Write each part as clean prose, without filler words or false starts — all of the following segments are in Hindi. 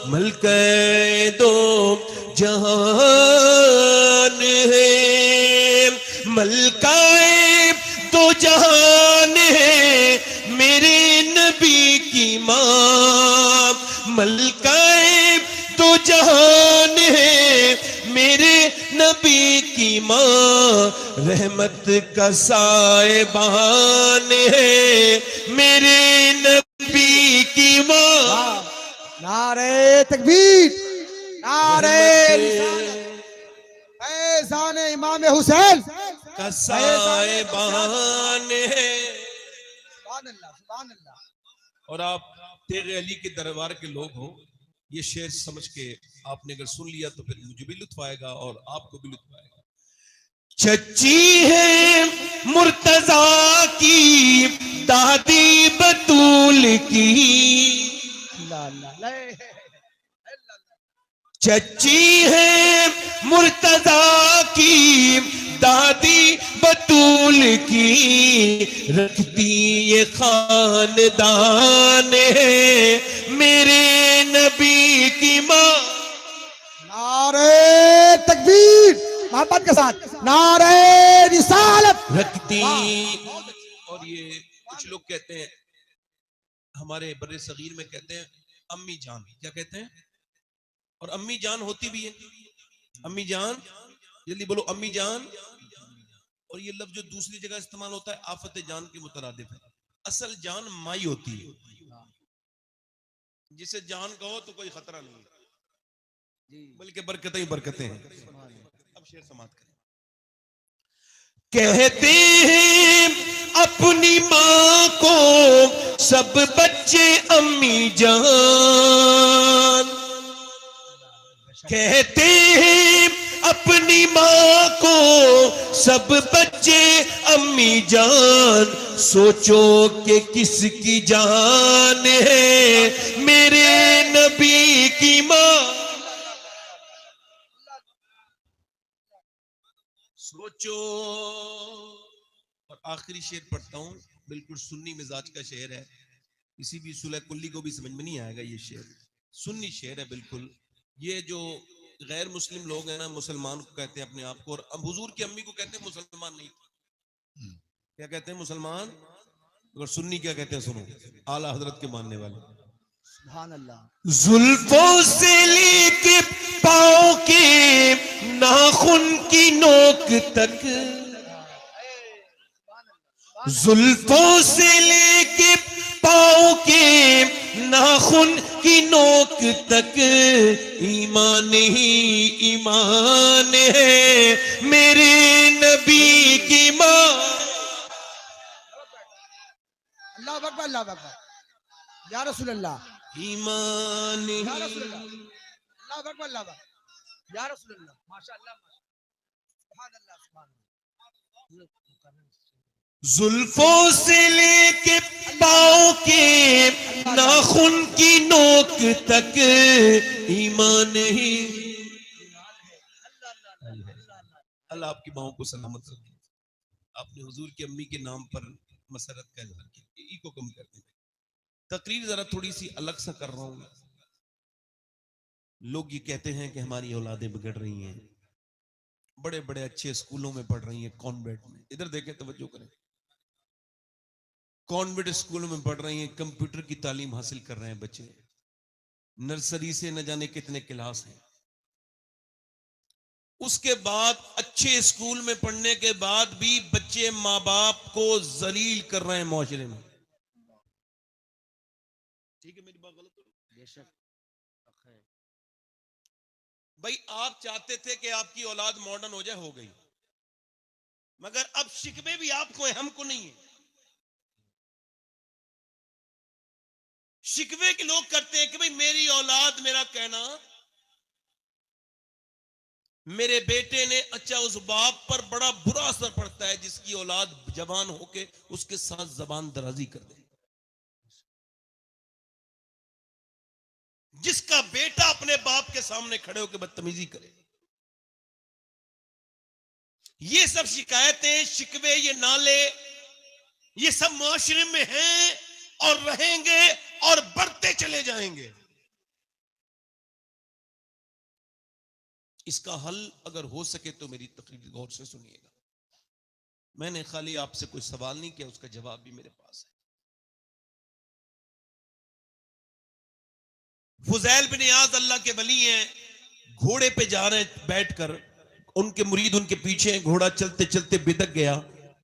मलके दो जहान है, मलकाए दो जहान है मेरे नबी की माँ, मलकाए दो जहान है मेरे नबी की माँ, रहमत का साहिबान है मेरे नबी की माँ। नारे तकबीर, नारे फैज़ान इमाम हुसैन का साहिबान है। सुभान अल्लाह, सुभान अल्लाह। और आप तेरे अली के दरबार के लोग हो, ये शेर समझ के आपने अगर सुन लिया तो फिर मुझे भी लुत्फ आएगा और आपको भी लुत्फ आएगा। चच्ची है मुर्तजा की दादी बतूल की, चच्ची है मुर्तजा की दादी बतूल की, रखती ये खानदान है मेरे नबी की माँ। नारे तकबीर मोहब्बत के साथ, नारे रिसालत रखती। और ये कुछ लोग कहते हैं, हमारे बड़े सगीर में कहते हैं अम्मी जान, क्या कहते हैं? और अम्मी जान होती भी है, अम्मी जान, जल्दी बोलो अम्मी जान। और ये लफ्ज जो दूसरी जगह इस्तेमाल होता है आफत जान के मुतरादिफ है। असल जान माई होती है, जिसे जान कहो तो कोई खतरा नहीं है, बल्कि बरकतें ही बरकतें हैं। अब शेर समाप्त करें। कहते हैं अपनी माँ को सब बच्चे अम्मी जान, कहते हैं अपनी माँ को सब बच्चे अम्मी जान, सोचो कि किसकी जान है मेरे नबी की माँ। सोचो। और आखिरी शेर पढ़ता हूं, बिल्कुल सुन्नी मिजाज का शेर है, किसी भी सुलह कुल्ली को भी समझ में नहीं आएगा। ये शेर सुन्नी शेर है बिल्कुल। ये जो गैर मुस्लिम लोग हैं ना, मुसलमान को कहते हैं अपने आप को, और अब हुजूर की अम्मी को कहते हैं मुसलमान नहीं, क्या कहते हैं? मुसलमान। और सुन्नी क्या कहते हैं? सुनो, आला हजरत के मानने वाले। सुभान अल्लाह। जुल्फों से लेके पाँव के नाखून की नोक तक, जुल्फों से लेके पाँव के नाखून की नोक तक, ईमान ही ईमान है मेरे नबी की माँ। अल्लाह अकबर, अल्लाह अकबर, या रसूल अल्लाह, ईमान ही। या रसूल अल्लाह, अल्लाह अकबर, अल्लाह अकबर, या रसूल अल्लाह, माशाअल्लाह, सुभान अल्लाह, सुभान अल्लाह। जुल्फों से लेके पाँव के नाखून की नोक तक, ईमान ही। अल्लाह आपकी माओ को सलामत रखे। आपने हुजूर की अम्मी के नाम पर मसरत का इज़हार किया, ई को कम कर दें। तकरीर जरा थोड़ी सी अलग सा कर रहा हूं। लोग ये कहते हैं कि हमारी औलादें बिगड़ रही हैं, बड़े बड़े अच्छे स्कूलों में पढ़ रही हैं, कॉन्वेंट में। इधर देखें, तवज्जो करें, कॉन्वेंट स्कूलों में पढ़ रही हैं, कंप्यूटर की तालीम हासिल कर रहे हैं बच्चे, नर्सरी से न जाने कितने क्लास हैं। उसके बाद अच्छे स्कूल में पढ़ने के बाद भी बच्चे माँ बाप को जलील कर रहे हैं मुआशरे में। ठीक है, मेरी बात गलत हो? बेशक भाई, आप चाहते थे कि आपकी औलाद मॉडर्न हो जाए, हो गई, मगर अब शिकवे भी आपको है, हमको नहीं है। शिकवे के लोग करते हैं कि भाई मेरी औलाद, मेरा कहना, मेरे बेटे ने, अच्छा उस बाप पर बड़ा बुरा असर पड़ता है जिसकी औलाद जवान होके उसके साथ जबान दराजी कर दे, जिसका बेटा अपने बाप के सामने खड़े होकर बदतमीजी करे। ये सब शिकायतें, शिकवे, ये नाले, ये सब मुआशरे में हैं और रहेंगे और बढ़ते चले जाएंगे। इसका हल अगर हो सके तो मेरी तकरीर गौर से सुनिएगा। मैंने खाली आपसे कोई सवाल नहीं किया, उसका जवाब भी मेरे पास है। फुजैल बिन इयाज अल्लाह के वली हैं, घोड़े पे जा रहे हैं बैठकर, उनके मुरीद उनके पीछे हैं, घोड़ा चलते चलते बिदक गया।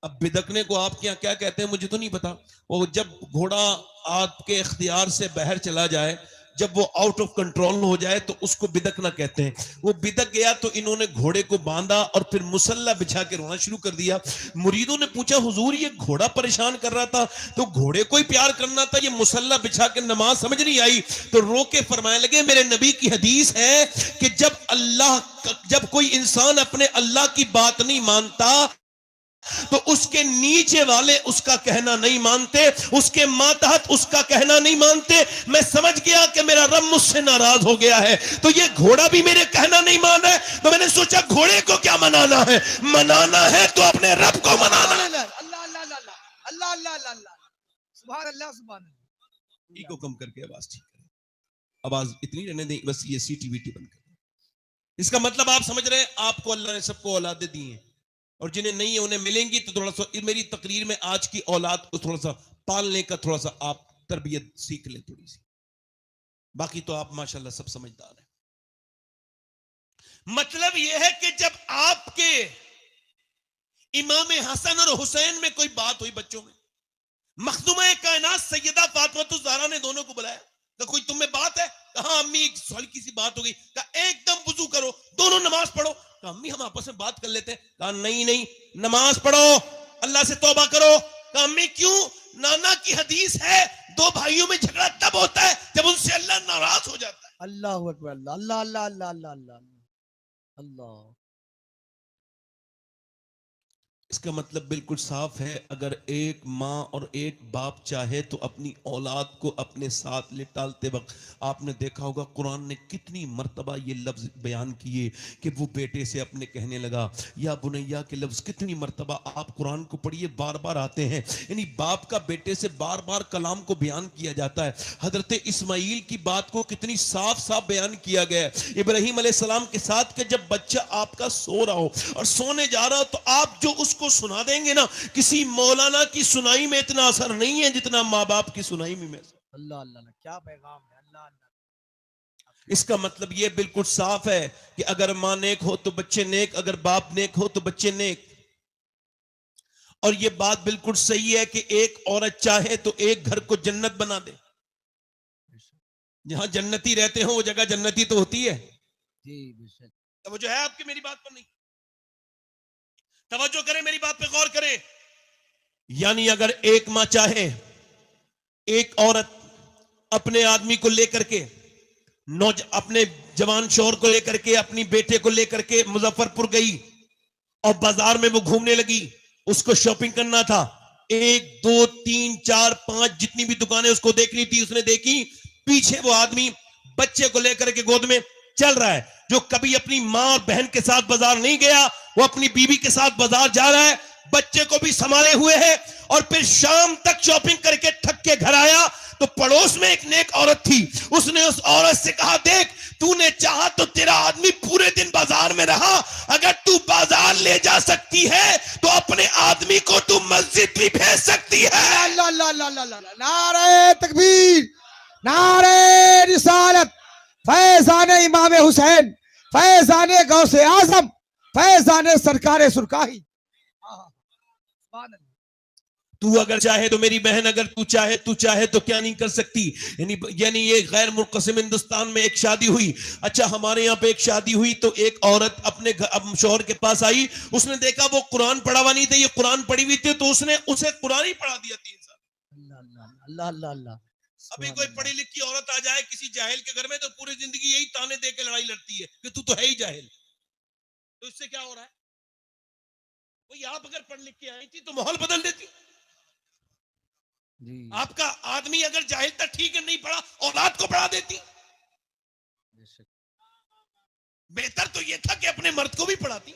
अब बिदकने को आपके यहाँ क्या कहते हैं मुझे तो नहीं पता। वो जब घोड़ा आपके इख्तियार से बाहर चला जाए, जब वो आउट ऑफ कंट्रोल हो जाए तो उसको बिदकना कहते हैं। वो बिदक गया तो इन्होंने घोड़े को बांधा और फिर मुसल्ला बिछा के रोना शुरू कर दिया। मुरीदों ने पूछा हुजूर ये घोड़ा परेशान कर रहा था तो घोड़े को ही प्यार करना था, ये मुसल्ला बिछा के नमाज समझ नहीं आई। तो रो के फरमाने लगे मेरे नबी की हदीस है कि जब कोई इंसान अपने अल्लाह की बात नहीं मानता तो उसके नीचे वाले उसका कहना नहीं मानते, उसके मातहत उसका कहना नहीं मानते। मैं समझ गया कि मेरा रब मुझसे नाराज हो गया है, तो ये घोड़ा भी मेरे कहना नहीं मान रहा है। तो मैंने सोचा घोड़े को क्या मनाना है, मनाना है तो अपने रब को मनाना है। अल्लाह अल्लाह अल्लाह अल्लाह अल्लाह सुभान अल्लाह सुभान अल्लाह। ई को कम करके आवाज ठीक करें, आवाज इतनी रहने दें, बस ये सीटीवीटी बंद करें। इसका मतलब आप समझ रहे हैं आपको अल्लाह ने सबको औलादे दी हैं और जिन्हें नहीं है उन्हें मिलेंगी। तो थोड़ा सा मेरी तकरीर में आज की औलाद को थोड़ा सा पालने का थोड़ा सा आप तरबियत सीख लें थोड़ी सी, बाकी तो आप माशाल्लाह सब समझदार हैं। मतलब यह है कि जब आपके इमाम हसन और हुसैन में कोई बात हुई बच्चों में, मखदूमा कायनात सैयदा फातिमा ज़हरा ने दोनों को बुलाया, कहा कोई तुम में बात है? कहा अम्मी एक हल्की सी बात हो गई। कहा एकदम वुजू करो, दोनों नमाज पढ़ो। कहा अम्मी हम आपस में बात कर लेते हैं। कहा नहीं नहीं, नमाज पढ़ो, अल्लाह से तौबा करो। कहा अम्मी क्यों? नाना की हदीस है दो भाइयों में झगड़ा तब होता है जब उनसे अल्लाह नाराज हो जाता है। अल्लाह अकबर अल्लाह अल्लाह अल्लाह अल्लाह अल्लाह अल्लाह। इसका मतलब बिल्कुल साफ है, अगर एक माँ और एक बाप चाहे तो अपनी औलाद को अपने साथ लिटालते वक्त आपने देखा होगा कुरान ने कितनी मर्तबा ये लफ्ज बयान किए कि वो बेटे से अपने कहने लगा या बुनैया के लफ्ज कितनी मर्तबा आप कुरान को पढ़िए बार बार आते हैं। यानी बाप का बेटे से बार बार कलाम को बयान किया जाता है। हजरत इस्माइल की बात को कितनी साफ साफ बयान किया गया है इब्राहिम अलैहिस्सलाम के साथ कि जब बच्चा आपका सो रहा हो और सोने जा रहा हो तो आप जो उसको सुना देंगे ना, किसी मौलाना की सुनाई में इतना असर नहीं है जितना माँ बाप की सुनाई में। अल्लाह अल्लाह क्या पैगाम है। अल्लाह अल्लाह। इसका मतलब यह बिल्कुल साफ है कि अगर माँ नेक हो तो बच्चे नेक, अगर बाप नेक हो तो बच्चे नेक। और यह बात बिल्कुल सही है कि एक औरत चाहे तो एक घर को जन्नत बना दे, जहां जन्नती रहते हो वो जगह जन्नती तो होती है। जी बेशक। तो वो जो है आपकी मेरी बात पर नहीं, तवज्जो करें मेरी बात पे गौर करें। यानी अगर एक मां चाहे, एक औरत अपने आदमी को लेकर के, अपने जवान शौहर को लेकर के, अपनी बेटे को लेकर के मुजफ्फरपुर गई और बाजार में वो घूमने लगी, उसको शॉपिंग करना था। 1 2 3 4 5 जितनी भी दुकानें उसको देखनी थी उसने देखी। पीछे वो आदमी बच्चे को लेकर के गोद में चल रहा है, जो कभी अपनी मां और बहन के साथ बाजार नहीं गया, वो अपनी बीवी के साथ बाजार जा रहा है, बच्चे को भी संभाले हुए है। और फिर शाम तक शॉपिंग करके थक के घर आया तो पड़ोस में एक नेक औरत थी, उसने उस औरत से कहा देख तूने चाहा तो तेरा आदमी पूरे दिन बाजार में रहा, अगर तू बाजार ले जा सकती है तो अपने आदमी को तू मस्जिद भी भेज सकती है। अल्लाह अल्लाह अल्लाह अल्लाह। नारे तकबीर, नारे रिसालत, फैजाने इमाम हुसैन, फैजाने गौसे आजम, फैजाने सरकारे सुरकाही। तू अगर चाहे तो मेरी बहन, अगर तू चाहे तो क्या नहीं कर सकती। यानी ये गैर मुनक़सिम हिंदुस्तान में एक शादी हुई। अच्छा हमारे यहाँ पे एक शादी हुई तो एक औरत अपने शौहर के पास आई, उसने देखा वो कुरान पढ़ा हुआ नहीं थे, ये कुरान पढ़ी हुई थी, तो उसने उसे कुरान ही पढ़ा दिया 3 साल। अल्लाह अल्लाह अल्लाह। अभी कोई पढ़ी लिखी औरत आ जाए किसी जाहिल के घर में तो पूरी जिंदगी यही ताने दे के लड़ाई लड़ती है कि तू तो है ही जाहिल। तो इससे क्या हो रहा है? भाई आप अगर पढ़ लिख के आई थी तो माहौल बदल देती। जी। आपका आदमी अगर जाहिल था ठीक है, नहीं पढ़ा, औलाद को पढ़ा देती। बेहतर तो यह था कि अपने मर्द को भी पढ़ाती।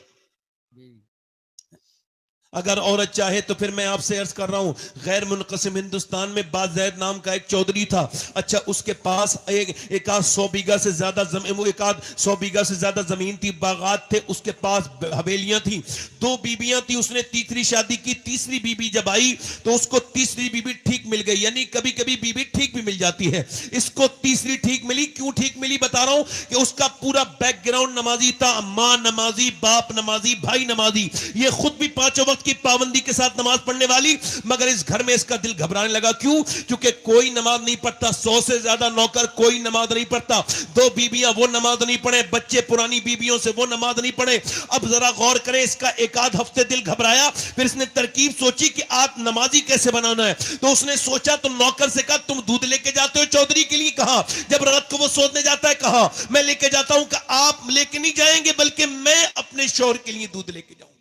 अगर औरत चाहे तो फिर मैं आपसे अर्ज कर रहा हूं, गैर मुनक़सिम हिंदुस्तान में बाज़ैद नाम का एक चौधरी था। अच्छा, उसके पास एक आध 100 बीघा से ज्यादा एक आध 100 बीघा से ज्यादा जमीन थी, बागात थे, उसके पास हवेलियां थी, 2 बीबियां थी। उसने तीसरी शादी की, तीसरी बीबी जब आई तो उसको तीसरी बीबी ठीक मिल गई। यानी कभी कभी बीबी ठीक भी मिल जाती है, इसको तीसरी ठीक मिली। क्यों ठीक मिली बता रहा हूं, कि उसका पूरा बैकग्राउंड नमाजी था, मां नमाजी, बाप नमाजी, भाई नमाजी, ये खुद भी 5 वक्त की पाबंदी के साथ नमाज पढ़ने वाली। मगर इस घर में इसका दिल घबराने लगा। क्यों? क्योंकि कोई नमाज नहीं पढ़ता, 100 से ज्यादा नौकर, कोई नमाज नहीं पढ़ता। 2 बीबियां वो नमाज नहीं पढ़े, बच्चे पुरानी बीबियों से वो नमाज नहीं पढ़े। अब जरा गौर करें, इसका एक आध हफ्ते दिल घबराया, फिर इसने तरकीब सोची कि आप नमाजी कैसे बनाना है। तो उसने सोचा, तो नौकर से कहा, तुम दूध लेके जाते हो चौधरी के लिए? कहा। जब रात को वो सोने जाता है, कहा मैं लेके जाता हूं। कि आप लेके नहीं जाएंगे, बल्कि मैं अपने शौहर के लिए दूध लेके जाऊंगा।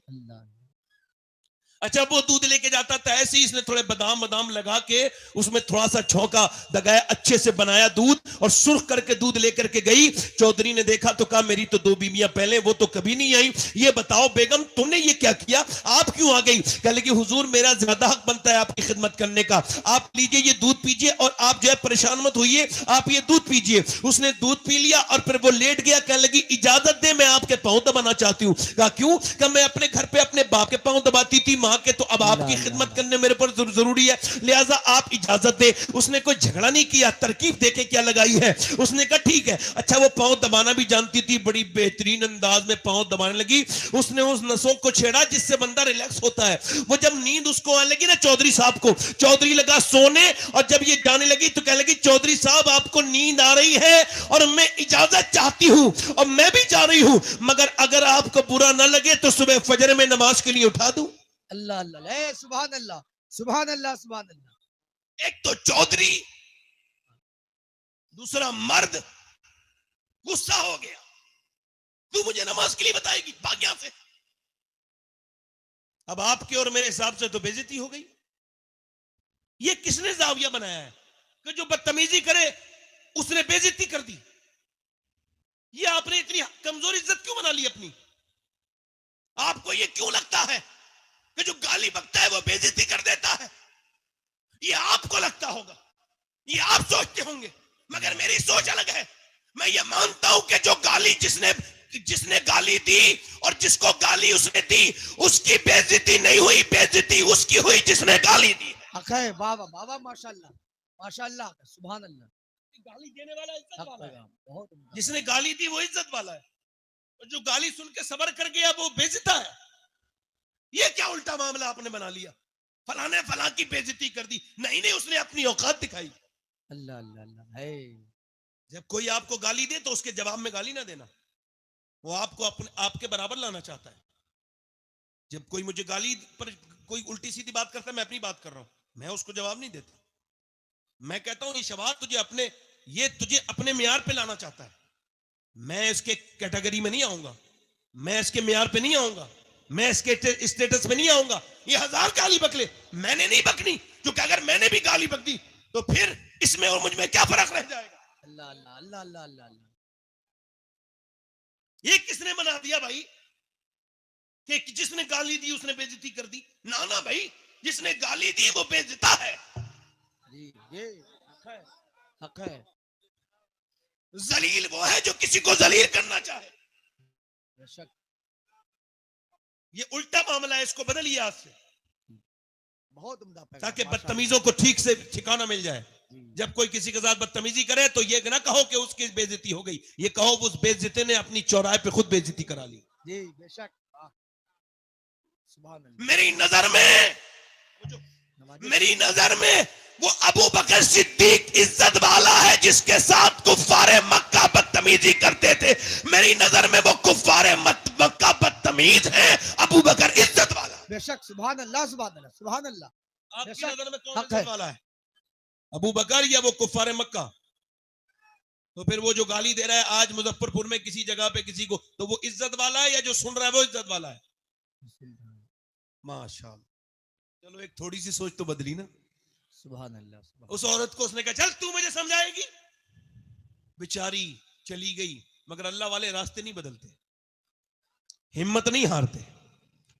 अच्छा, वो दूध लेके जाता था, ऐसे ही इसने थोड़े बादाम बादाम लगा के उसमें थोड़ा सा छौंका दगाया, अच्छे से बनाया दूध, और सुर्ख करके दूध लेकर के गई। चौधरी ने देखा तो कहा, मेरी तो 2 बीबियां पहले, वो तो कभी नहीं आई, ये बताओ बेगम तुमने ये क्या किया, आप क्यों आ गई? कह लगी, हुजूर मेरा ज्यादा हक बनता है आपकी खिदमत करने का, आप लीजिए ये दूध पीजिए, और आप जो है परेशान मत होइए, आप ये दूध पीजिए। उसने दूध पी लिया और फिर वो लेट गया। कहने लगी, इजाजत दे, मैं आपके पांव दबाना चाहती हूँ। कहा, क्यों? कहा, मैं अपने घर पे अपने बाप के पांव दबाती थी, मां के, तो अब आपकी खिदमत करने मेरे पर जरूरी है, लिहाजा आप इजाजत दे। उसने कोई झगड़ा नहीं किया, तरकीब देखे क्या लगाई है। उसने कहा ठीक है। अच्छा, वो पांव दबाना भी जानती थी, बड़ी बेहतरीन अंदाज में पांव दबाने लगी। उसने उस नसों को छेड़ा जिससे बंदा रिलैक्स होता है। वो जब नींद उसको आने लगी ना चौधरी साहब को, चौधरी लगा सोने, और जब ये जाने लगी तो कहने लगी, चौधरी साहब आपको नींद आ रही है और मैं इजाजत चाहती हूं, और मैं भी जा रही हूं, मगर अगर आपको बुरा ना लगे तो सुबह फजर में नमाज के लिए उठा दूं। अल्लाह अल्लाह, सुभान अल्लाह, सुभान अल्लाह, सुभान अल्लाह। एक तो चौधरी, दूसरा मर्द, गुस्सा हो गया, तू मुझे नमाज के लिए बताएगी, भाग यहां से। अब आपके और मेरे हिसाब से तो बेइज्जती हो गई। ये किसने जाविया बनाया है कि जो बदतमीजी करे उसने बेइज्जती कर दी? ये आपने इतनी कमजोर इज्जत क्यों बना ली अपनी? आपको ये क्यों लगता है कि जो गाली बकता है वो बेइज्जती कर देता है? ये आपको लगता होगा, ये आप सोचते होंगे, मगर मेरी सोच अलग है। मैं ये मानता हूं कि जो गाली जिसने गाली दी और जिसको गाली उसने दी, उसकी बेइज्जती नहीं हुई, बेइज्जती उसकी हुई जिसने गाली दी। अखे बाबा बाबा, माशाल्लाह माशाल्लाह, सुभान अल्लाह। गाली देने वाला इज्जत वाला है, बहुत जिसने गाली दी वो इज्जत वाला है, और जो गाली सुन के सबर कर गया वो बेइज्जत है। ये क्या उल्टा मामला आपने बना लिया? फलाने फला की बेइज्जती कर दी? नहीं नहीं, उसने अपनी औकात दिखाई। अल्लाह अल्लाह अल्लाह है। जब कोई आपको गाली दे तो उसके जवाब में गाली ना देना, वो आपको अपने आपके बराबर लाना चाहता है। जब कोई मुझे गाली पर कोई उल्टी सीधी बात करता है, मैं अपनी बात कर रहा हूं, मैं उसको जवाब नहीं देता। मैं कहता हूं, ये शबाज तुझे अपने म्यार पे लाना चाहता है, मैं इसके कैटेगरी में नहीं आऊंगा, मैं इसके म्यार पे नहीं आऊंगा, मैं इसके स्टेटस में नहीं आऊंगा। ये 1000 गाली बकले, मैंने नहीं बकनी, क्योंकि अगर मैंने भी गाली बक दी तो फिर इसमें और मुझ में क्या फर्क रह जाएगा? अल्लाह अल्लाह अल्लाह अल्लाह अल्लाह। ये किसने बना दिया भाई कि जिसने गाली दी उसने बेइज्जती कर दी? ना ना भाई, जिसने गाली दी वो बेइज्जता है। जी ये हक है। जलील वो है जो किसी को जलील करना चाहे। बेशक ये उल्टा मामला है, इसको बदलिए आज से, बहुत उम्दा पैगाम, ताकि माशाल्लाह। बदतमीजों को ठीक से ठिकाना मिल जाए। जब कोई किसी के साथ बदतमीजी करे तो ये ना कहो कि उसकी बेइज्जती हो गई, ये कहो उस बेइज्जती ने अपनी चौराहे पे खुद बेइज्जती करा ली। जी बेशक, सुभान अल्लाह। मेरी नजर में वो अबू बकर सिद्दीक इज्जत वाला है जिसके साथ कुफ्फारे मक्का बदतमीजी करते थे। मेरी नजर में वो कुफ्फारे मक्का बदतमीज है, अबू बकर इज्जत वाला। बेशक, सुभान अल्लाह, सुभान अल्लाह, सुभान अल्लाह। आपकी नजर में कौन हक है। इज्जत वाला है, अबू बकर या वो कुफ्फारे मक्का? तो फिर वो जो गाली दे रहा है आज मुजफ्फरपुर में किसी जगह पे किसी को, तो वो इज्जत वाला है या जो सुन रहा है वो इज्जत वाला है? माशाअल्लाह। चलो एक थोड़ी सी सोच तो बदली ना। सुभान अल्लाह, सुभान। उस औरत को उसने कहा, चल तू मुझे समझाएगी। बेचारी चली गई, मगर अल्लाह वाले रास्ते नहीं बदलते, हिम्मत नहीं हारते।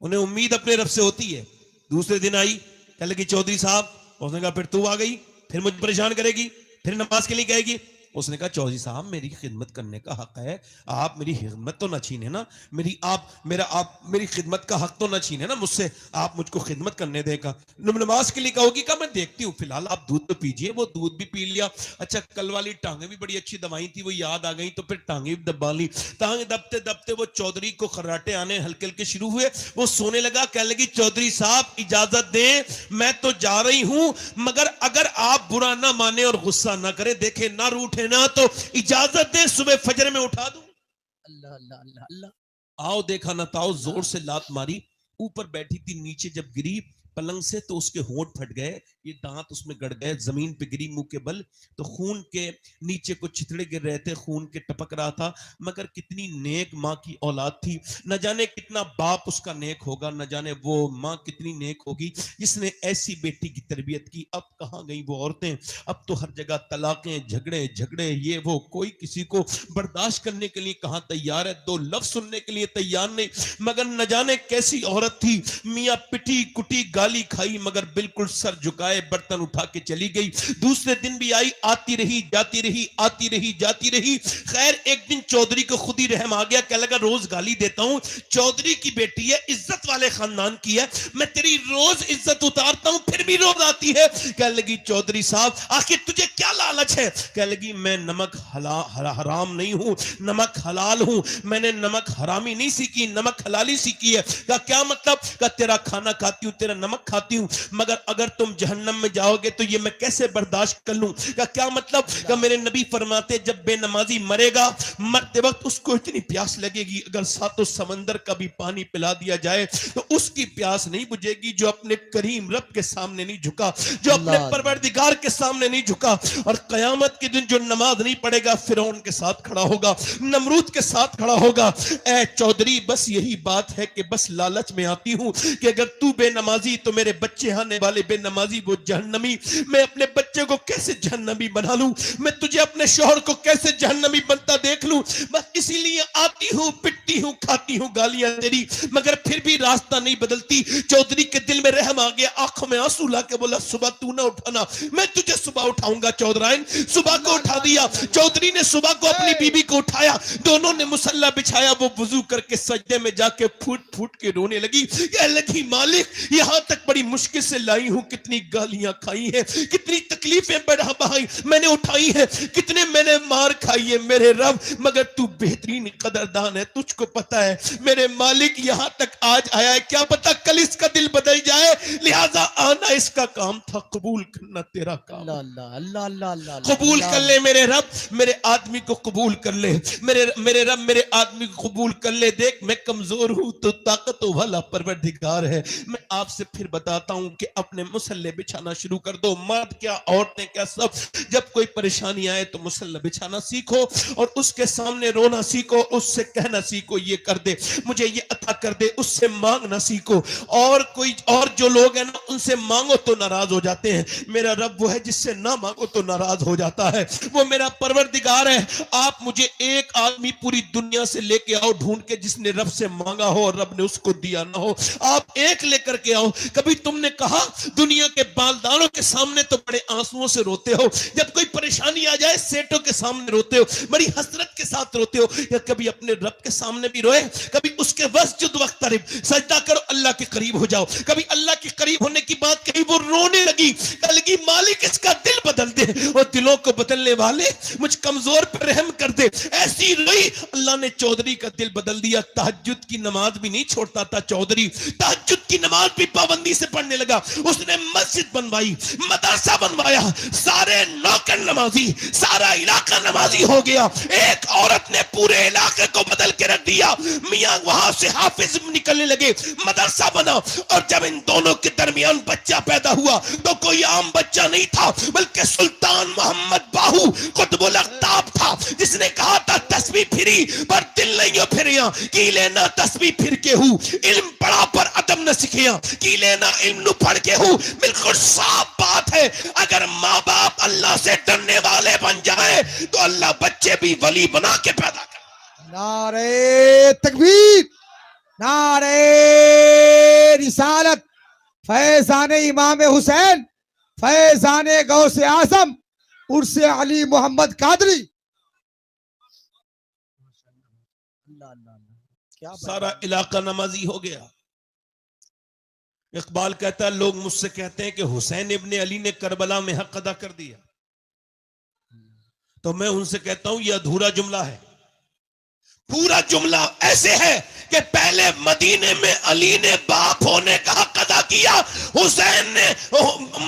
उन्हें उम्मीद अपने रब से होती है। दूसरे दिन आई, कह लगी चौधरी साहब, उसने कहा फिर तू आ गई, फिर मुझे परेशान करेगी, फिर नमाज के लिए कहेगी। उसने कहा चौधरी साहब मेरी खिदमत करने का हक है, आप मेरी खिदमत तो ना छीने ना, आप मेरी खिदमत का हक तो ना छीने ना मुझसे, आप मुझको खिदमत करने देगा। नमाज के लिए कहोगी का मैं देखती हूँ, फिलहाल आप दूध तो पीजिए। वो दूध भी पी लिया। अच्छा कल वाली टांगे भी बड़ी अच्छी दवाई थी, वो याद आ गई तो फिर टांगे भी दबा ली। टांगे दबते दबते वो चौधरी को खर्राटे आने हल्के हल्के शुरू हुए। वो सोने लगा, कह लगी चौधरी साहब इजाजत दें, मैं तो जा रही हूं, मगर अगर आप बुरा ना माने और गुस्सा ना करे, देखे ना रूठे ना, तो इजाजत दे सुबह फजर में उठा दूं। अल्लाह अल्लाह अल्लाह अल्लाह। आओ देखा ना ताओ, जोर से लात मारी। ऊपर बैठी थी, नीचे जब गिरी पलंग से तो उसके होंठ फट गए, ये दांत उसमें गड़ गए, जमीन पे गिरी मुंह के बल, तो खून के नीचे कुछ छितड़े गिर रहे थे, खून के टपक रहा था। मगर कितनी नेक माँ की औलाद थी, न जाने कितना बाप उसका नेक होगा, न जाने वो माँ कितनी नेक होगी जिसने ऐसी बेटी की तरबियत की। अब कहाँ गई वो औरतें, अब तो हर जगह तलाकें, झगड़े झगड़े ये वो, कोई किसी को बर्दाश्त करने के लिए कहाँ तैयार है, दो लफ्ज सुनने के लिए तैयार नहीं। मगर न जाने कैसी औरत थी, मियाँ पिटी कुटी गाली खाई, मगर बिल्कुल सर झुकाए बर्तन उठा के चली गई। दूसरे दिन भी आई, आती रही जाती रही, आती रही जाती रही। खैर एक दिन चौधरी को खुद ही रहम आ गया, कह लगा रोज गाली देता हूं, चौधरी की बेटी है, इज्जत वाले खानदान की है, मैं तेरी रोज इज्जत उतारता हूं, फिर भी रोज आती है। कह लगी चौधरी साहब आखिर तुझे क्या लालच है? कह लगी मैं नमक हराम नहीं हूं, नमक हलाल हूं, मैंने नमक हरामी नहीं सीखी, नमक हलाली सीखी है। का क्या मतलब? का तेरा खाना खाती हूं, तेरा नमक खाती हूं, मगर अगर तुम जहन्नम में जाओगे तो ये मैं कैसे बर्दाश्त कर लूं? का क्या मतलब? का मेरे नबी फरमाते जब बेनमाजी मरेगा, मरते वक्त उसको इतनी प्यास लगेगी, अगर सातों समंदर का भी पानी पिला दिया जाए तो उसकी प्यास नहीं बुझेगी, जो अपने करीम रब के सामने नहीं झुका, जो अपने परवरदिगार के सामने नहीं झुका। और कयामत के दिन जो नमाज नहीं पढ़ेगा, फिरौन के साथ खड़ा होगा, नमरूद के साथ खड़ा होगा। ए चौधरी बस यही बात है कि बस लालच में आती हूं कि अगर तू बेनमाजी तो मेरे बच्चे आने वाले बेनमाजी वो जहन्नमी, मैं अपने बच्चे को कैसे जहन्नमी बना लूं, मैं तुझे अपने शौहर को कैसे जहन्नमी बनता देख लूं। बस इसीलिए आती हूं, पिटती हूं, खाती हूं गालियां तेरी, मगर फिर भी रास्ता नहीं बदलती। चौधरी के दिल में रहम आ गया, आंखों में आंसू लाके बोला सुबह तू ना उठाना, मैं तुझे सुबह उठाऊंगा। चौधराइन सुबह को उठा दिया। चौधरी ने सुबह को अपनी बीबी को उठाया, दोनों ने मुसल्ला बिछाया, वो वुजू करके सजदे में जाके फूट फूट के रोने लगी। कह लगी मालिक यहां तक बड़ी मुश्किल से लाई हूं, कितनी गालियां खाई हैं, कितनी तकलीफें बढ़ाई मैंने उठाई है, कितने मैंने मार खाई है मेरे रब, मगर तू बेहतरीन कदरदान है, तुझको पता है मेरे मालिक यहां तक आज आया है, क्या पता कल इसका दिल बदल जाए, लिहाजा आना इसका काम था, कबूल करना तेरा काम। अल्लाह अल्लाह अल्लाह अल्लाह कबूल कर ले मेरे रब, मेरे आदमी को कबूल कर ले, मेरे रब मेरे आदमी को कबूल कर ले। देख मैं कमजोर हूं तो ताकतों वाला परवरदिगार है। मैं आपसे फिर बताता हूं कि अपने मुसल्ले बिछाना शुरू कर दो, मर्द क्या औरतें क्या सब, जब कोई परेशानी आए तो मुसल्ला बिछाना सीखो और उसके सामने रोना सीखो, उससे कहना सीखो ये कर दे, मुझे ये अता कर दे, उससे मांगना सीखो। और जो लोग हैं ना उनसे मांगो तो नाराज हो जाते हैं, मेरा रब वो है जिससे ना मांगो तो नाराज हो जाता है, वो मेरा परवरदिगार है। आप मुझे एक आदमी पूरी दुनिया से लेके आओ ढूंढ के जिसने रब से मांगा हो और रब ने उसको दिया ना हो, आप एक लेकर के आओ। कभी तुमने कहा दुनिया के बालदारों के सामने तो बड़े आंसुओं से रोते हो, जब कोई परेशानी आ जाए सेठों के सामने रोते हो, बड़ी हसरत के साथ रोते हो, या कभी अपने रब के सामने भी रोए? कभी उसके वस्जुद वक्तरिब, सजदा करो अल्लाह के करीब हो जाओ। कभी अल्लाह के करीब होने की बात कही, वो रोने लगी, कलगी मालिक इसका दिल बदल दे, और दिलों को बदलने वाले मुझ कमजोर पर रहम कर दे। ऐसी रोई, अल्लाह ने चौधरी का दिल बदल दिया। तहज्जुद की नमाज भी नहीं छोड़ता था चौधरी, तहज्जुद की नमाज भी पाबंदी से पढ़ने लगा। उसने मस्जिद बनवाई, मदरसा बनवाया, सारे नौकर नमाजी, सारा इलाका नमाजी हो गया। एक औरत ने पूरे इलाके को बदल के रख दिया। मियां वहां से हाफिज निकलने लगे, मदरसा बना, और जब इन दोनों के दरमियान बच्चा पैदा हुआ तो कोई आम बच्चा नहीं था, बल्कि सुल्तान मोहम्मद बाहू कुतुबुल अख्ताब था, जिसने कहा था तस्बीह फिरी पर दिल नहीं फिरिया, की लेना तस्बीह फिर के हूं, इल्म पढ़ा पर अदब न सीखिया, की लेना इल्म नु पढ़ के हूं। बिल्कुल साफ बात है, अगर माँ बाप अल्लाह से डरने वाले बन जाए तो अल्लाह बच्चे भी वली बना के पैदा कर। नारे तकबीर, नारे रिसालत, फैजान इमाम हुसैन, फैजान गौसे आजम, उर्से अली मोहम्मद कादरी। अल्लाह अल्लाह अल्लाह, क्या सारा इलाका नमाजी हो गया। इकबाल कहता है लोग मुझसे कहते हैं कि हुसैन इब्ने अली ने करबला में हक अदा कर दिया, तो मैं उनसे कहता हूं यह अधूरा जुमला है। पूरा जुमला ऐसे है कि पहले मदीने में अली ने बाप होने का हक अदा किया, हुसैन ने,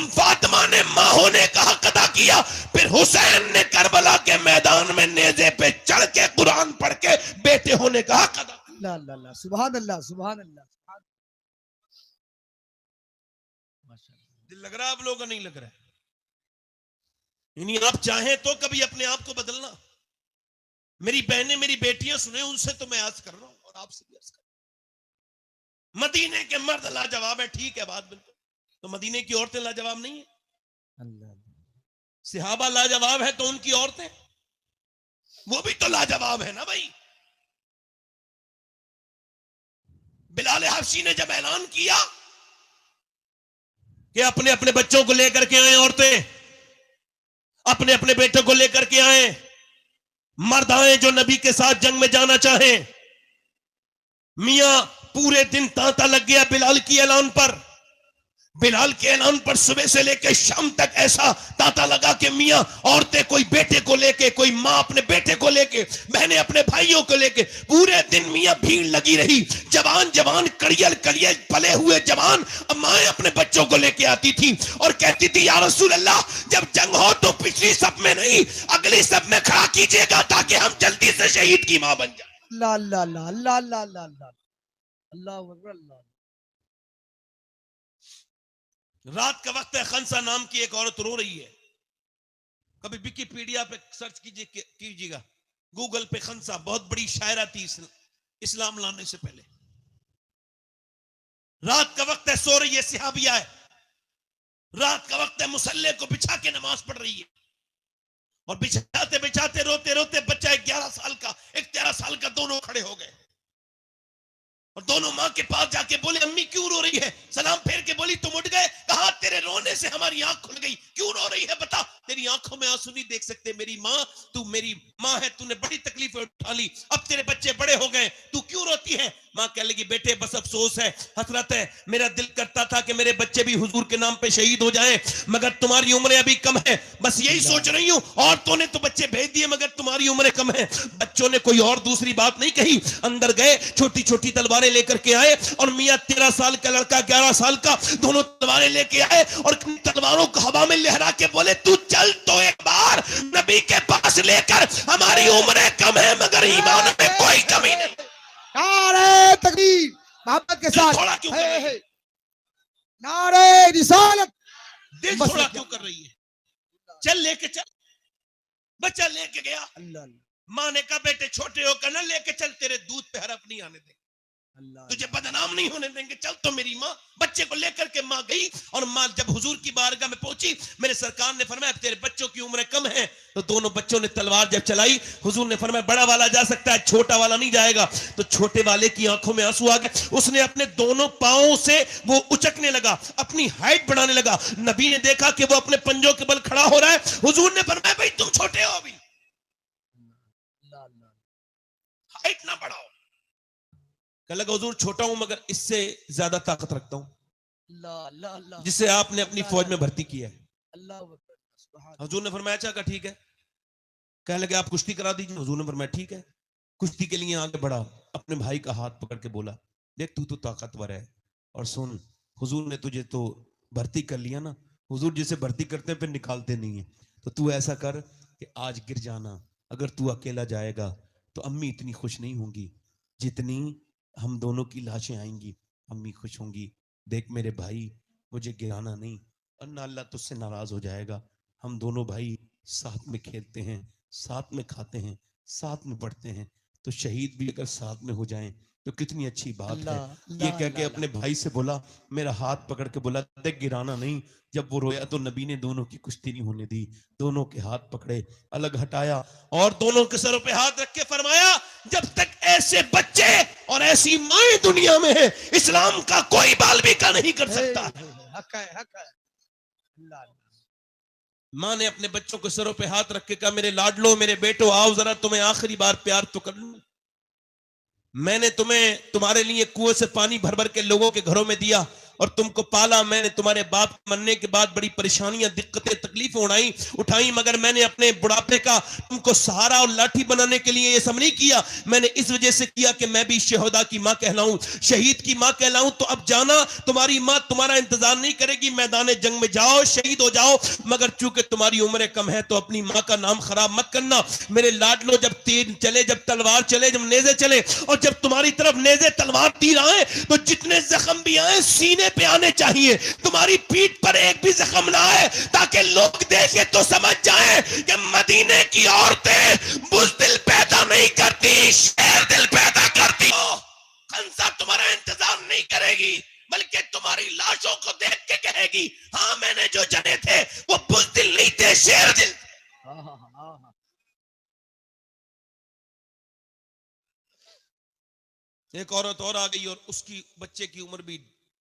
फातिमा ने मां होने का हक अदा किया, फिर हुसैन ने करबला के मैदान में नेज़े पे चढ़ के कुरान पढ़ के बेटे होने का हक अदा। अल्लाह अल्लाह अल्लाह, सुभान अल्लाह सुभान अल्लाह। दिल लग रहा है आप लोगों का? नहीं लग रहा है? यानी आप चाहें तो कभी अपने आप को बदलना। मेरी बहनें, मेरी बेटियां सुने, उनसे तो मैं आज कर रहा हूं और आपसे भी आज कर रहा हूं। मदीने के मर्द लाजवाब है, ठीक है बात बिल्कुल, तो मदीने की औरतें लाजवाब नहीं है? सहाबा लाजवाब है, तो उनकी औरतें वो भी तो लाजवाब है ना भाई। बिलाल हबशी ने जब ऐलान किया कि अपने अपने बच्चों को लेकर के आए, औरतें अपने अपने बेटों को लेकर के आए, मर्द आए जो नबी के साथ जंग में जाना चाहें, मियां पूरे दिन तांता लग गया बिलाल की ऐलान पर। बिलाल के ऐलान पर सुबह से लेकर शाम तक ऐसा तांता लगा कि मियां औरतें कोई बेटे को लेके, कोई मां अपने बेटे को लेके, बहनें अपने भाइयों को लेके, पूरे दिन मियां भीड़ लगी रही। जवान जवान कड़ियल कड़ियल पले हुए जवान माएं अपने बच्चों को लेके आती थी और कहती थी या रसूल अल्लाह, जब जंग हो तो पिछली सब में नहीं अगली सब में खड़ा कीजिएगा ताकि हम जल्दी से शहीद की मां बन जाए। अल्लाह अल्लाह अल्लाह अल्लाह अल्लाह अल्लाह अल्लाह अल्लाह अकबर अल्लाह। रात का वक्त है, खंसा नाम की एक औरत रो रही है। कभी विकिपीडिया पे सर्च कीजिएगा, गूगल पे, खंसा बहुत बड़ी शायरा थी इस्लाम लाने से पहले। रात का वक्त है, सो रही है, सिहाबिया है। रात का वक्त है, मुसल्ले को बिछा के नमाज पढ़ रही है और बिछाते बिछाते रोते रोते बच्चा, एक 11 साल का, एक 13 साल का, दोनों खड़े हो गए और दोनों मां के पास जाके बोले अम्मी क्यों रो रही है? सलाम फेर के बोली तुम उठ गए? कहा तेरे रोने से हमारी आंख खुल गई, क्यों रो रही है बता? तेरी आंखों में आंसू नहीं देख सकते मेरी मां, तू मेरी मां है, तूने बड़ी तकलीफें उठा ली, अब तेरे बच्चे बड़े हो गए, तू क्यों रोती है? मां कह लगी बेटे बस अफसोस है, हसरत है, मेरा दिल करता था कि मेरे बच्चे भी हुजूर के नाम पे शहीद हो जाएं, मगर तुम्हारी उम्र अभी कम है, बस यही सोच रही हूं। औरतों ने तो बच्चे भेज दिए मगर तुम्हारी उम्र कम है। बच्चों ने कोई और दूसरी बात नहीं कही, अंदर गए, छोटी छोटी तलवारें लेकर के आए और मियां 13 साल का लड़का 11 साल का, दोनों तलवारें लेके आए और तलवारों को हवा में लहरा के बोले तू चल तो एक बार नबी के पास लेकर, हमारी उम्र कम है मगर ईमान में कोई कमी नहीं। नारे तकबीर मोहब्बत के साथ, थोड़ा क्यों कर रही है? नारे रिसालत, दिल थोड़ा क्यों कर रही है? चल लेके चल। बच्चा लेके गया, अल्लाह मां ने कहा बेटे छोटे होकर ना लेके चल, तेरे दूध पे हरफ नहीं आने देंगे, तुझे बदनाम नहीं होने देंगे, चल। तो मेरी माँ बच्चे को लेकर के माँ गई और माँ जब हुजूर की बारगाह में पहुंची, मेरे सरकार ने फरमाया तेरे बच्चों की उम्र कम है, तो दोनों बच्चों ने तलवार जब चलाई, हुजूर ने फरमाया बड़ा वाला जा सकता है, छोटा वाला नहीं जाएगा। तो छोटे वाले की आंखों में आंसू आ गए, उसने अपने दोनों पांवों से वो उचकने लगा, अपनी हाइट बढ़ाने लगा। नबी ने देखा कि वो अपने पंजों के बल खड़ा हो रहा है, हुजूर ने फरमाया भाई तुम छोटे हो अभी, हाइट ना बढ़ाओ। कह लगा हुजूर छोटा हूं मगर इससे ज्यादा ताकत रखता हूं जिसे आपने अपनी फौज में भर्ती किया है। हुजूर ने फरमाया अच्छा ठीक है। कहने लगे आप कुश्ती करा दीजिए। हुजूर ने फरमाया ठीक है। कुश्ती के लिए आगे बढ़ा, अपने भाई का हाथ पकड़ के बोला देख तू तो ताकतवर है, और सुन हुजूर ने तुझे तो भर्ती कर लिया ना, हुजूर जिसे भर्ती करते हैं फिर निकालते नहीं है, तो तू ऐसा कर कि आज गिर जाना, अगर तू अकेला जाएगा तो अम्मी इतनी खुश नहीं होंगी जितनी हम दोनों की लाशें आएंगी, अम्मी खुश होंगी। देख मेरे भाई मुझे गिराना नहीं, वरना अल्लाह तुझसे नाराज हो जाएगा। हम दोनों भाई साथ में खेलते हैं, साथ में खाते हैं, साथ में पढ़ते हैं, तो शहीद भी अगर साथ में हो जाएं तो कितनी अच्छी बात है। ये कह के अपने भाई से बोला, मेरा हाथ पकड़ के बोला देख गिराना नहीं। जब वो रोया तो नबी ने दोनों की कुश्ती नहीं होने दी, दोनों के हाथ पकड़े, अलग हटाया और दोनों के सरों पे हाथ रख के फरमाया जब तक ऐसे बच्चे और ऐसी माएँ दुनिया में है इस्लाम का कोई बाल बीका नहीं कर सकता। हक है, हक है। अल्लाह माँ ने अपने बच्चों को सरों पे हाथ रख के कहा, मेरे लाडलो, मेरे बेटो, आओ जरा तुम्हें आखिरी बार प्यार तो कर लूं। मैंने तुम्हें तुम्हारे लिए कुएं से पानी भर भर के लोगों के घरों में दिया और तुमको पाला। मैंने तुम्हारे बाप के मरने के बाद बड़ी परेशानियां, दिक्कतें, तकलीफें उठाई, मगर मैंने अपने बुढ़ापे का तुमको सहारा और लाठी बनाने के लिए ये सब नहीं किया। मैंने इस वजह से किया कि मैं भी शहदा की मां कहलाऊं, शहीद की मां कहलाऊं। तो अब जाना, तुम्हारी मां तुम्हारा इंतजार नहीं करेगी, मैदान जंग में जाओ, शहीद हो जाओ, मगर चूंकि तुम्हारी उम्र कम है तो अपनी मां का नाम खराब मत करना। मेरे लाडलो, जब तीर चले, जब तलवार चले, जब नेज़े चले और जब तुम्हारी तरफ नेज़े तलवार तीर आए तो जितने जख्म भी आए सीने पे आने चाहिए, तुम्हारी पीठ पर एक भी जख्म ना आए, ताकि लोग देखे तो समझ जाएं कि मदीने की औरतें बुज़दिल पैदा नहीं करती, शेर दिल पैदा करती। खंसा तुम्हारा इंतजार नहीं करेगी, बल्कि तुम्हारी लाशों को देख के कहेगी, हाँ मैंने जो जने थे वो बुज़दिल नहीं थे, शेर दिल। एक औरत और आ गई और उसकी बच्चे की उम्र भी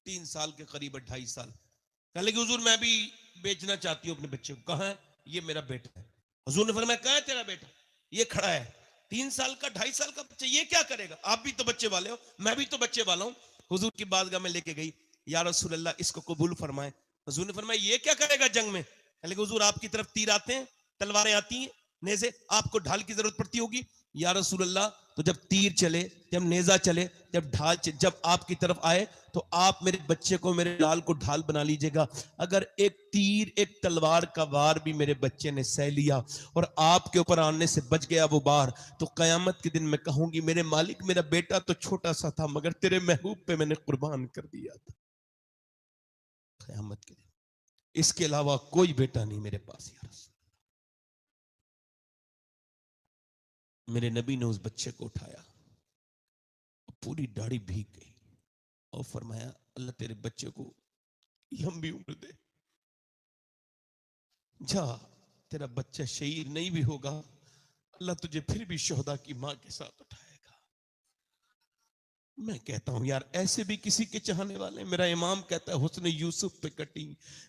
3 साल के करीब, 2.5 साल। कहने लगी, हुजूर मैं भी बेचना चाहती हूँ अपने बच्चे को। कहाँ है? ये मेरा बेटा है। हुजूर ने फरमाया, कहाँ है तेरा बेटा? ये खड़ा है। 3 साल का, 2.5 साल का बच्चा, ये क्या करेगा? आप भी तो बच्चे वाले हो, मैं भी तो बच्चे वाला हूँ। हुजूर की बारगाह में लेके गई, या रसूल अल्लाह इसको कबूल फरमाए। हुजूर ने फरमाया, ये क्या करेगा जंग में? कहने लगे, हुजूर आपकी तरफ तीर आते हैं, तलवारें आती हैं, नेज़े, आपको ढाल की जरूरत पड़ती होगी। या रसूल अल्लाह, तो जब तीर चले, जब नेजा चले, जब ढाल चले, जब आपकी तरफ आए तो आप मेरे बच्चे को, मेरे लाल को ढाल बना लीजिएगा। अगर एक तीर, एक तलवार का वार भी मेरे बच्चे ने सह लिया और आपके ऊपर आने से बच गया वो वार, तो कयामत के दिन मैं कहूंगी, मेरे मालिक, मेरा बेटा तो छोटा सा था मगर तेरे महबूब पे मैंने कुर्बान कर दिया था। कयामत के दिन इसके अलावा कोई बेटा नहीं मेरे पास। यार मेरे नबी ने उस बच्चे को उठाया, पूरी दाढ़ी भीग गई और फरमाया, अल्लाह तेरे बच्चे को लंबी उम्र दे, जा, तेरा बच्चा शहीद नहीं भी होगा, अल्लाह तुझे फिर भी शोहदा की मां के साथ उठाएगा। मैं कहता हूं यार, ऐसे भी किसी के चाहने वाले। मेरा इमाम कहता है, हुस्न यूसुफ पे कटी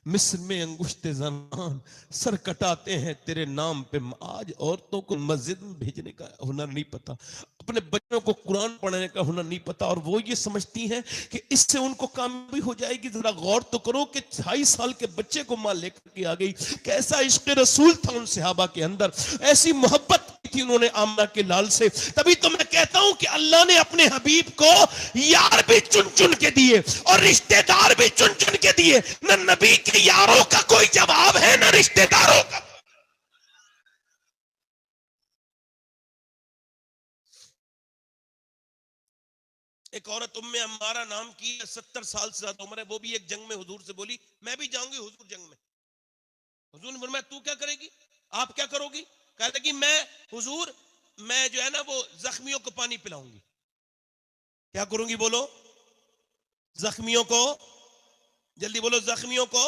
मिस्र में अंगुश्ते ज़नान, सर कटाते हैं तेरे नाम पे। आज औरतों को मस्जिद में भेजने का हुनर नहीं पता, अपने बच्चों को कुरान पढ़ने का हुनर नहीं पता, और वो ये समझती हैं कि इससे उनको कामयाबी हो जाएगी। जरा गौर तो करो कि 2.5 साल के बच्चे को मां लेकर के आ गई। कैसा इश्क रसूल था उन सहाबा के अंदर, ऐसी मोहब्बत थी उन्होंने आमना के लाल से। तभी तो मैं कहता हूं कि अल्लाह ने अपने हबीब को यार भी चुन चुन के दिए और रिश्तेदार भी चुन चुन के दिए। न नबी के यारों का कोई जवाब है, न रिश्तेदारों का। एक औरत उम्मे अम्मारा नाम की, 70 साल से ज्यादा उम्र है, वो भी एक जंग में हुजूर से बोली, मैं भी जाऊंगी हुजूर जंग में। हुजूर ने फरमाया, तू क्या करेगी? आप क्या करोगी? कहते कि मैं, हुजूर, मैं जो है ना वो जख्मियों को पानी पिलाऊंगी। क्या करूंगी? बोलो, जख्मियों को, जल्दी बोलो, जख्मियों को।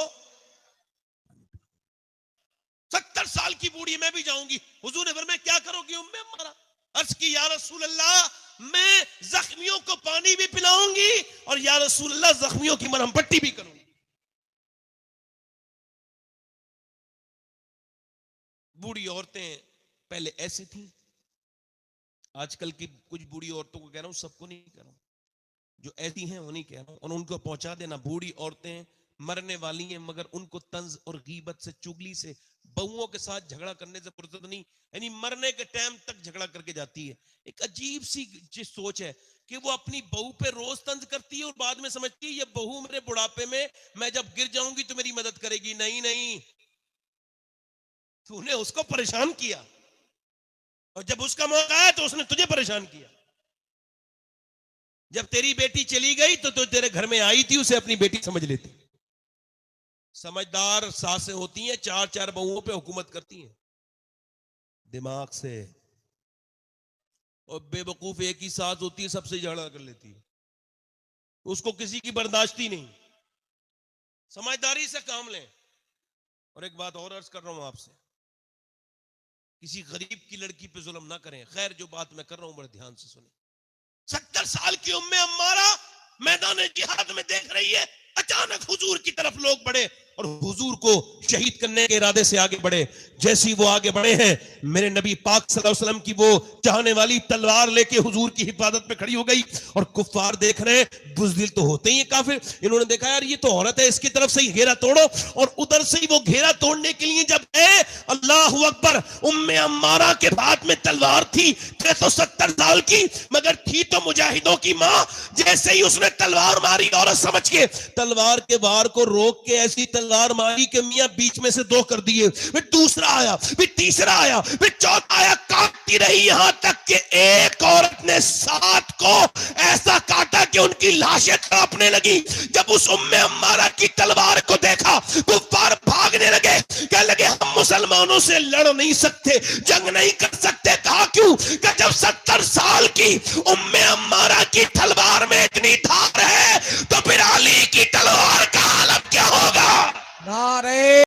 70 साल की बूढ़ी, मैं भी जाऊंगी। हुजूर ने फरमाया, क्या करोगी उम्मे अम्मारा? अर्ज की, या रसूल अल्लाह, मैं जख्मियों को पानी भी पिलाऊंगी और या रसूल अल्लाह जख्मियों की मरहम पट्टी भी करूंगी। बूढ़ी औरतें पहले ऐसी थी, आजकल की कुछ बूढ़ी औरतों को कह रहा हूं, सबको नहीं कह रहा हूं, जो ऐसी हैं वो नहीं कह रहा हूं। और उनको पहुंचा देना, बूढ़ी औरतें मरने वाली हैं मगर उनको तंज और गीबत से, चुगली से, बहुओं के साथ झगड़ा करने से फुर्सत नहीं, यानी मरने के टाइम तक झगड़ा करके जाती है। एक अजीब सी सोच है कि वो अपनी बहू पे रोज तंज करती है और बाद में समझती है ये बहू मेरे बुढ़ापे में, मैं जब गिर जाऊंगी तो मेरी मदद करेगी। नहीं नहीं, तूने उसको परेशान किया और जब उसका मौका आया तो उसने तुझे परेशान किया। जब तेरी बेटी चली गई तो तेरे घर में आई थी, उसे अपनी बेटी समझ लेती। समझदार सासें होती हैं, 4-4 बहुओं पे हुकूमत करती हैं दिमाग से, और बेवकूफ एक ही सास होती है, सबसे झगड़ा कर लेती है, उसको किसी की बर्दाश्ती नहीं। समझदारी से काम लें। और एक बात और अर्ज कर रहा हूं आपसे, किसी गरीब की लड़की पे जुल्म ना करें। खैर, जो बात मैं कर रहा हूं बड़े ध्यान से सुने। 70 साल की उम्मे अम्मारा मैदान जिहाद में देख रही है, अचानक हुजूर की तरफ लोग बढ़े और हुजूर को शहीद करने के इरादे से आगे बढ़े। जैसी वो आगे बढ़े हैं, मेरे नबी पाक सल्लल्लाहु अलैहि वसल्लम की वो चाहने वाली तलवार लेके हुजूर की हिफाजत पे खड़ी हो गई और कुफ्फार देख रहे हैं, बुज़दिल तो होते ही हैं काफिर। इन्होंने देखा यार ये तो औरत है, इसकी तरफ से ही घेरा तोड़ो, और उधर से ही वो घेरा तोड़ने के लिए जब गए, अल्लाहु अकबर, उम्मे अम्मारा के हाथ में तलवार थी तो 70 साल की, मगर थी तो मुजाहिदों की मां। जैसे ही उसने तलवार मारी, औरत समझ के तलवार के वार को रोक के ऐसी तलवार मारी कि मियां बीच में से 2 कर दिए, फिर दूसरा आया, फिर तीसरा आया, फिर चौथा आया, काटती रही यहां तक कि एक औरत ने 7 को ऐसा काटा कि उनकी लाशें कांपने लगी। जब उस उम्मे अम्मारा की तलवार को देखा, कुफ्फार भागने लगे, कहने लगे हम मुसलमानों से लड़ नहीं सकते, जंग नहीं कर सकते। कहा क्यों? कि जब 70 साल की उम्मे अम्मारा की तलवार में इतनी धार है, तो फिर अली की तलवार का हालत क्या होगा? नारे